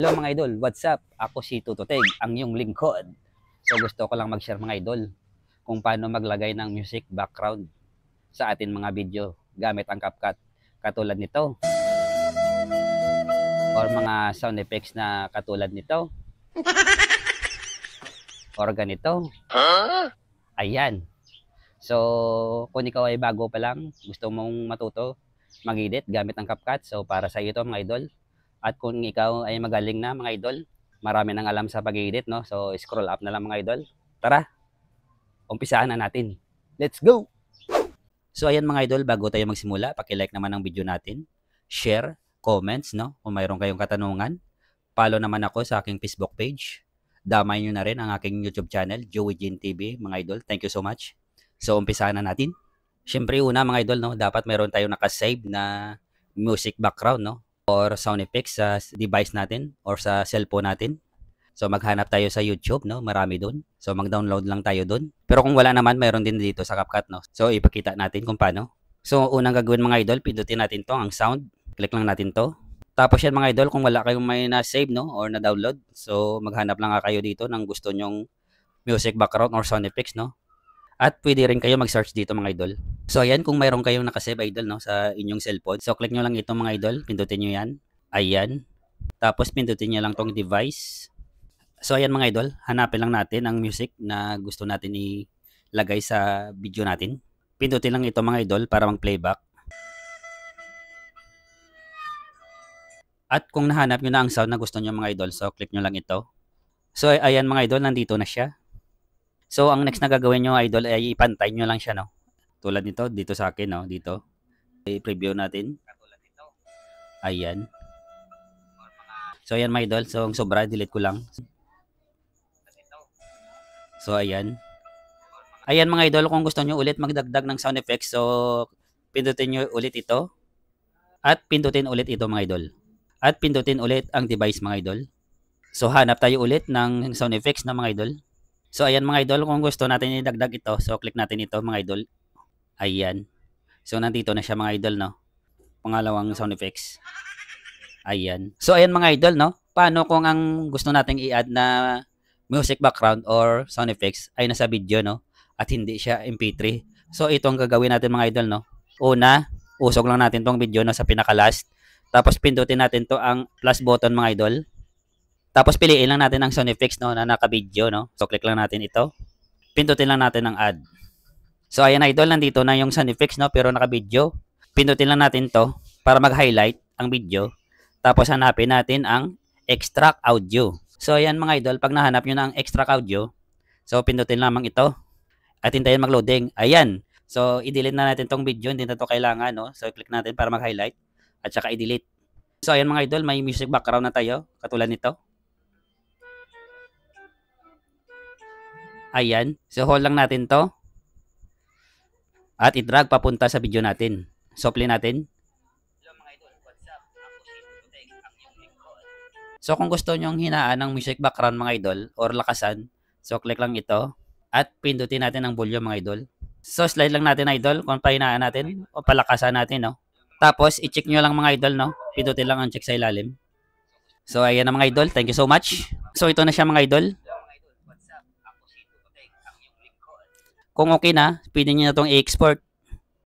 Hello mga idol, what's up? Ako si Tututeg, ang iyong lingkod. So gusto ko lang mag-share mga idol kung paano maglagay ng music background sa atin mga video gamit ang CapCut. Katulad nito or mga sound effects na katulad nito or ganito. Ayan. So kung ikaw ay bago pa lang, gusto mong matuto mag-edit gamit ang CapCut, so para sa iyo to mga idol. At kung ikaw ay magaling na mga idol, marami nang alam sa pag-edit, no? So scroll up na lang mga idol. Tara, umpisahan na natin. Let's go! So ayan mga idol, bago tayo magsimula, paki-like naman ang video natin, share, comments, no? Kung mayroon kayong katanungan, follow naman ako sa aking Facebook page. Damay nyo na rin ang aking YouTube channel, Joey Jean TV, mga idol. Thank you so much. So umpisahan na natin. Siyempre una mga idol, no, dapat mayroon tayong nakasave na music background, no, or sound effects sa device natin or sa cellphone natin. So maghanap tayo sa YouTube, no, marami doon. So mag-download lang tayo doon. Pero kung wala naman, mayroon din dito sa CapCut, no. So ipakita natin kung paano. So unang gagawin mga idol, pindutin natin to ang sound. Click lang natin to. Tapos yan mga idol, kung wala kayong may na-save, no, or na-download, so maghanap lang kayo dito ng gusto nyong music background or sound effects, no. At pwede rin kayo mag-search dito mga idol. So ayan, kung mayroon kayong nakasave idol, no, sa inyong cellphone. So click nyo lang ito mga idol, pindutin nyo yan. Ayan. Tapos pindutin nyo lang tong device. So ayan mga idol, hanapin lang natin ang music na gusto natin ilagay sa video natin. Pindutin lang ito mga idol para mag-playback. At kung nahanap nyo na ang sound na gusto nyo mga idol, so click nyo lang ito. So ayan mga idol, nandito na siya. So, ang next na gagawin nyo, idol, ay ipantay nyo lang siya, no? Tulad nito, dito sa akin, no? Dito. I-preview natin. Ayan. So, ayan, mga idol. So, ang sobra, delete ko lang. So, ayan. Ayan, mga idol, kung gusto nyo ulit magdagdag ng sound effects, so, pindutin nyo ulit ito. At pindutin ulit ito, mga idol. At pindutin ulit ang device, mga idol. So, hanap tayo ulit ng sound effects na mga idol. So, ayan mga idol, kung gusto natin idagdag ito, so click natin ito mga idol. Ayan. So, nandito na siya mga idol, no? Pangalawang sound effects. Ayan. So, ayan mga idol, no? Paano kung ang gusto nating i-add na music background or sound effects ay nasa video, no? At hindi siya MP3. So, ito ang gagawin natin mga idol, no? Una, usog lang natin tong video, no, sa pinaka-last. Tapos, pindutin natin to ang plus button mga idol. Tapos piliin lang natin ang sound effects, no, na naka-video, no. So click lang natin ito. Pindutin lang natin ang add. So ayan idol, nandito na yung sound effects, no, pero naka-video. Pindutin lang natin to para mag-highlight ang video. Tapos hanapin natin ang extract audio. So ayan mga idol, pag nahanap nyo na ang extract audio, so pindutin lamang ito at hintayin mag-loading. Ayan. So i-delete na natin tong video, hindi na to kailangan, no. So click natin para mag-highlight at saka i-delete. So ayan mga idol, may music background na tayo katulad nito. Ayan. So, hold lang natin to. At i-drag papunta sa video natin. So, play natin. So, kung gusto nyong hinaan ng music background mga idol or lakasan, so, click lang ito. At pindutin natin ang volume mga idol. So, slide lang natin idol kung pahinaan natin o palakasan natin, no. Tapos, i-check nyo lang mga idol, no. Pindutin lang ang check sa ilalim. So, ayan na mga idol. Thank you so much. So, ito na siya mga idol. Kung okay na, pwede nyo na itong i-export.